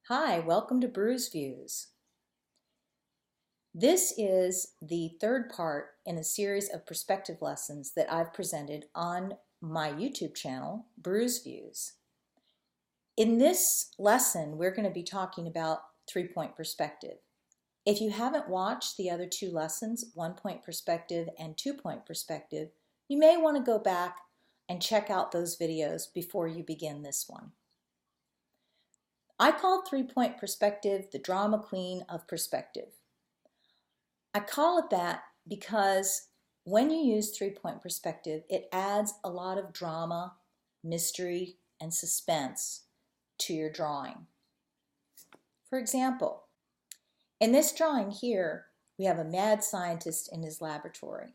Hi, welcome to Brews Views. This is the third part in a series of perspective lessons that I've presented on my YouTube channel, Brews Views. In this lesson, we're going to be talking about three-point perspective. If you haven't watched the other two lessons, one-point perspective and two-point perspective, you may want to go back and check out those videos before you begin this one. I call three-point perspective the drama queen of perspective. I call it that because when you use three-point perspective, it adds a lot of drama, mystery, and suspense to your drawing. For example, in this drawing here, we have a mad scientist in his laboratory.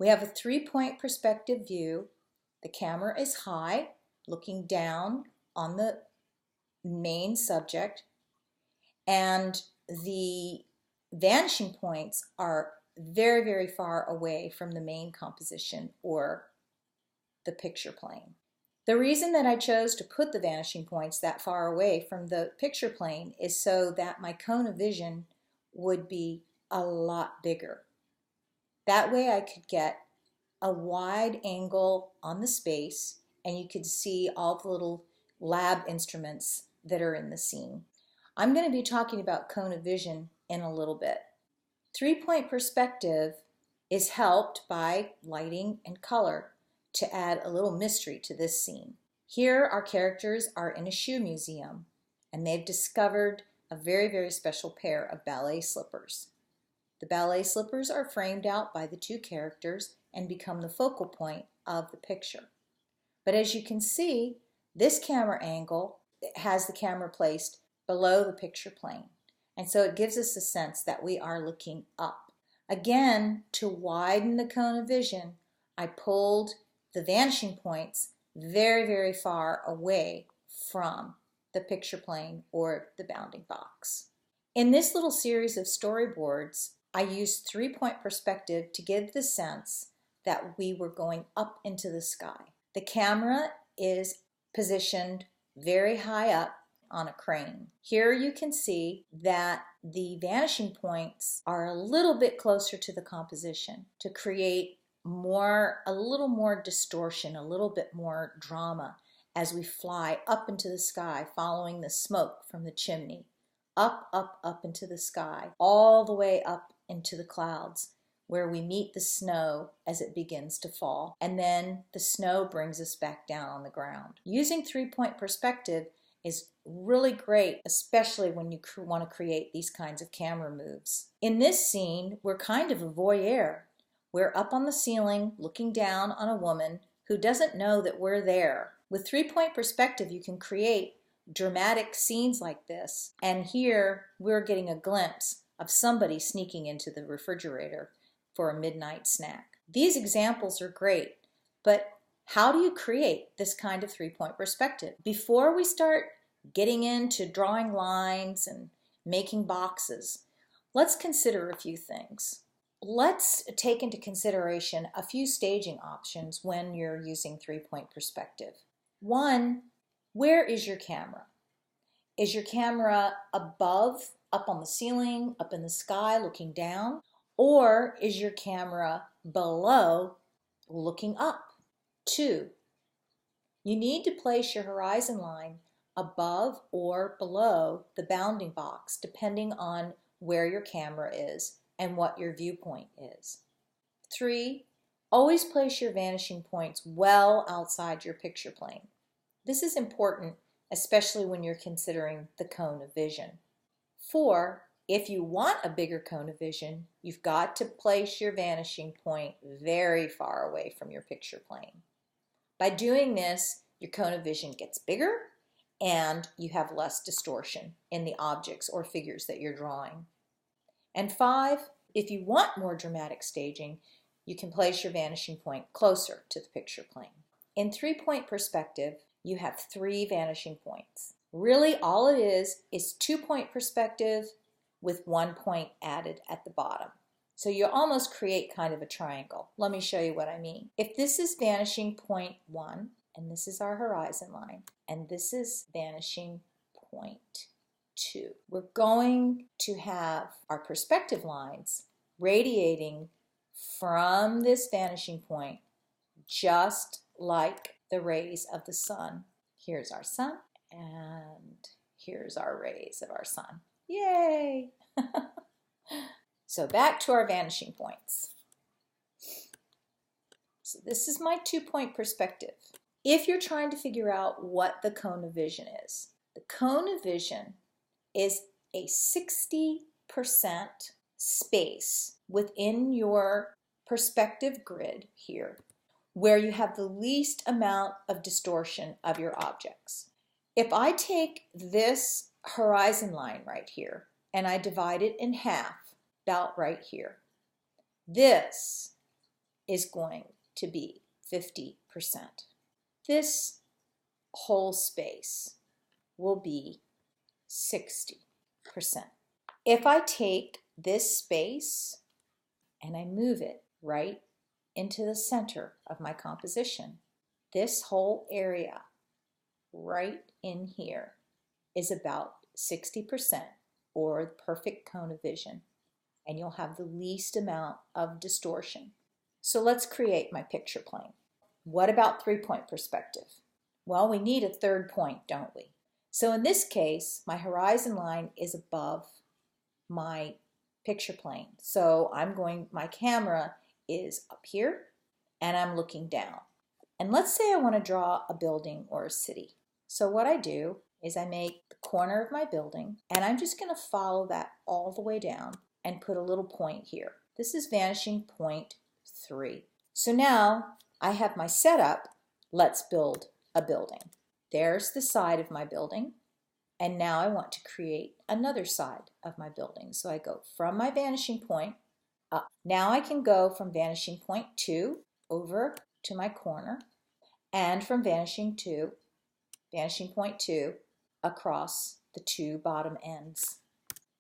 We have a three-point perspective view. The camera is high, looking down on the main subject, and the vanishing points are very, very far away from the main composition or the picture plane. The reason that I chose to put the vanishing points that far away from the picture plane is so that my cone of vision would be a lot bigger. That way I could get a wide angle on the space and you could see all the little lab instruments that are in the scene. I'm going to be talking about cone of vision in a little bit. Three-point perspective is helped by lighting and color to add a little mystery to this scene. Here our characters are in a shoe museum and they've discovered a very, very special pair of ballet slippers. The ballet slippers are framed out by the two characters and become the focal point of the picture. But as you can see, this camera angle has the camera placed below the picture plane. And so it gives us a sense that we are looking up. Again, to widen the cone of vision, I pulled the vanishing points very, very far away from the picture plane or the bounding box. In this little series of storyboards, I used three-point perspective to give the sense that we were going up into the sky. The camera is positioned very high up on a crane. Here you can see that the vanishing points are a little bit closer to the composition to create a little more distortion, a little bit more drama as we fly up into the sky following the smoke from the chimney. Up, up, up into the sky, all the way up into the clouds where we meet the snow as it begins to fall. And then the snow brings us back down on the ground. Using three-point perspective is really great, especially when you want to create these kinds of camera moves. In this scene, we're kind of a voyeur. We're up on the ceiling looking down on a woman who doesn't know that we're there. With three-point perspective, you can create dramatic scenes like this. And here we're getting a glimpse of somebody sneaking into the refrigerator for a midnight snack. These examples are great, but how do you create this kind of three-point perspective? Before we start getting into drawing lines and making boxes, let's consider a few things. Let's take into consideration a few staging options when you're using three-point perspective. One, where is your camera? Is your camera above, up on the ceiling, up in the sky looking down? Or is your camera below looking up? Two, you need to place your horizon line above or below the bounding box depending on where your camera is and what your viewpoint is. Three, always place your vanishing points well outside your picture plane. This is important, especially when you're considering the cone of vision. Four, if you want a bigger cone of vision, you've got to place your vanishing point very far away from your picture plane. By doing this, your cone of vision gets bigger and you have less distortion in the objects or figures that you're drawing. And five, if you want more dramatic staging, you can place your vanishing point closer to the picture plane. In three-point perspective, you have three vanishing points. Really, all it is two-point perspective with 1 point added at the bottom. So you almost create kind of a triangle. Let me show you what I mean. If this is vanishing point 1, and this is our horizon line, and this is vanishing 2. We're going to have our perspective lines radiating from this vanishing point just like the rays of the sun. Here's our sun, and here's our rays of our sun. Yay! So back to our vanishing points. So this is my 2-point perspective. If you're trying to figure out what the cone of vision is, the cone of vision is a 60% space within your perspective grid here where you have the least amount of distortion of your objects. If I take this horizon line right here and I divide it in half, about right here, this is going to be 50%. This whole space will be 60%. If I take this space and I move it right into the center of my composition, this whole area right in here is about 60%, or the perfect cone of vision, and you'll have the least amount of distortion. So let's create my picture plane. What about 3-point perspective? Well, we need a third point, don't we? So in this case, my horizon line is above my picture plane. So my camera is up here and I'm looking down. And let's say I want to draw a building or a city. So what I do is I make the corner of my building and I'm just going to follow that all the way down and put a little point here. This is vanishing point 3. So now I have my setup. Let's build a building. There's the side of my building. And now I want to create another side of my building. So I go from my vanishing point up. Now I can go from vanishing point 2 over to my corner, and from vanishing point 2 across the 2 bottom ends.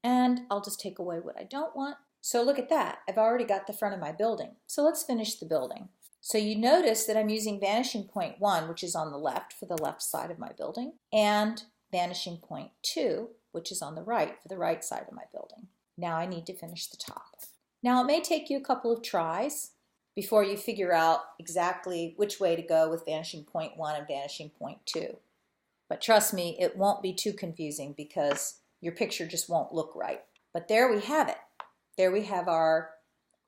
And I'll just take away what I don't want. So look at that. I've already got the front of my building. So let's finish the building. So you notice that I'm using vanishing point 1, which is on the left for the left side of my building, and vanishing point 2, which is on the right for the right side of my building. Now I need to finish the top. Now it may take you a couple of tries before you figure out exactly which way to go with vanishing point 1 and vanishing point 2. But trust me, it won't be too confusing because your picture just won't look right. But there we have it. There we have our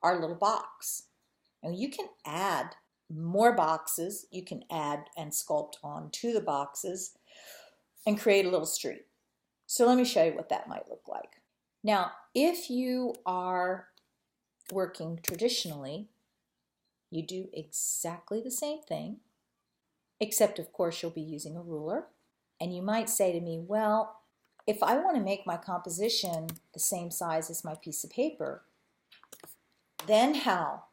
little box. And you can add more boxes. You can add and sculpt onto the boxes and create a little street. So let me show you what that might look like. Now, if you are working traditionally, you do exactly the same thing, except of course you'll be using a ruler. And you might say to me, well, if I want to make my composition the same size as my piece of paper, then how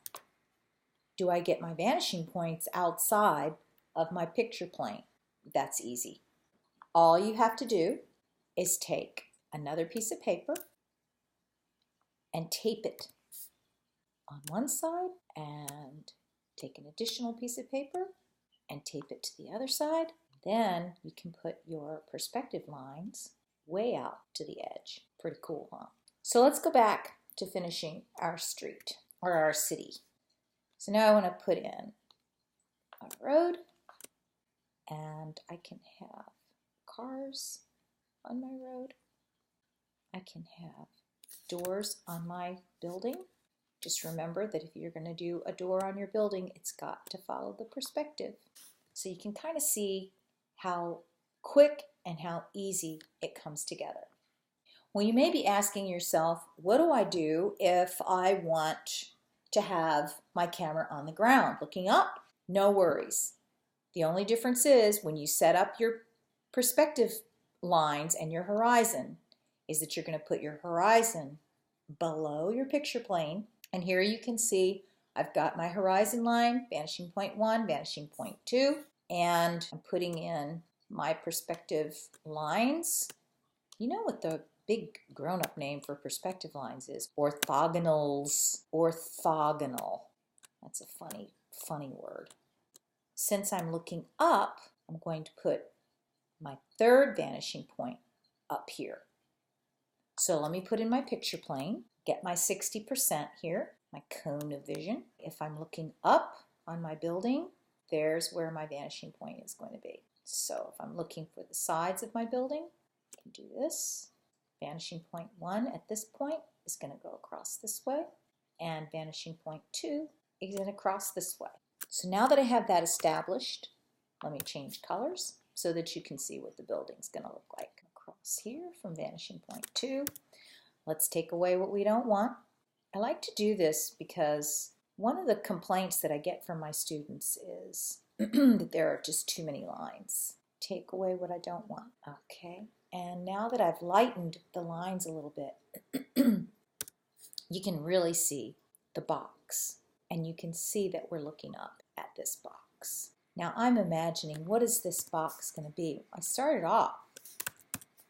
do I get my vanishing points outside of my picture plane? That's easy. All you have to do is take another piece of paper and tape it on one side, and take an additional piece of paper and tape it to the other side. Then you can put your perspective lines way out to the edge. Pretty cool, huh? So let's go back to finishing our street or our city. So now I want to put in a road, and I can have cars on my road. I can have doors on my building. Just remember that if you're going to do a door on your building, it's got to follow the perspective. So you can kind of see how quick and how easy it comes together. Well, you may be asking yourself, what do I do if I want to have my camera on the ground looking up? No worries. The only difference is when you set up your perspective lines and your horizon is that you're going to put your horizon below your picture plane. And here you can see I've got my horizon line, vanishing point 1, vanishing point 2, and I'm putting in my perspective lines. You know what the big grown-up name for perspective lines is? Orthogonals. Orthogonal. That's a funny word. Since I'm looking up, I'm going to put my third vanishing point up here. So let me put in my picture plane, get my 60% here, my cone of vision. If I'm looking up on my building, there's where my vanishing point is going to be. So if I'm looking for the sides of my building, I can do this. Vanishing point 1 at this point is going to go across this way, and vanishing point 2 is going to cross this way. So now that I have that established, let me change colors so that you can see what the building's going to look like. Across here from vanishing point 2. Let's take away what we don't want. I like to do this because one of the complaints that I get from my students is that there are just too many lines. Take away what I don't want. Okay, and now that I've lightened the lines a little bit, you can really see the box, and you can see that we're looking up at this box. Now I'm imagining, what is this box going to be? I started off,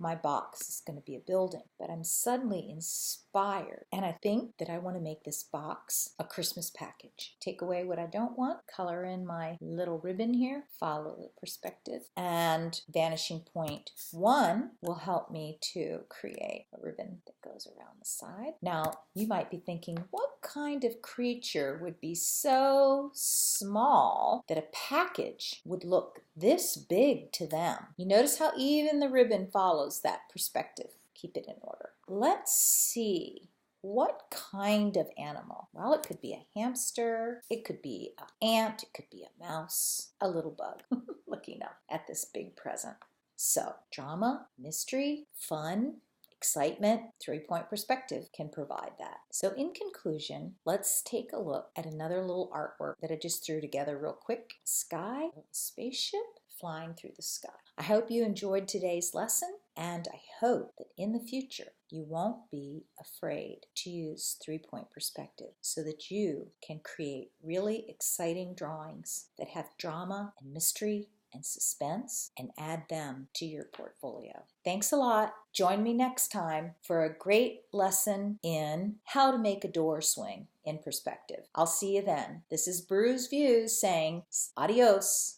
my box is going to be a building, but I'm suddenly inspired, and I think that I want to make this box a Christmas package. Take away what I don't want, color in my little ribbon here, follow the perspective, and vanishing point 1 will help me to create a ribbon that goes around the side. Now you might be thinking, what kind of creature would be so small that a package would look this big to them? You notice how even the ribbon follows that perspective. Keep it in order. Let's see, what kind of animal? Well, it could be a hamster, it could be an ant, it could be a mouse, a little bug looking up at this big present. So drama, mystery, fun, excitement, 3-point perspective can provide that. So in conclusion, let's take a look at another little artwork that I just threw together real quick. Sky, a little spaceship flying through the sky. I hope you enjoyed today's lesson, and I hope that in the future you won't be afraid to use 3-point perspective so that you can create really exciting drawings that have drama and mystery and suspense and add them to your portfolio. Thanks a lot. Join me next time for a great lesson in how to make a door swing in perspective. I'll see you then. This is Bru's Views saying adios.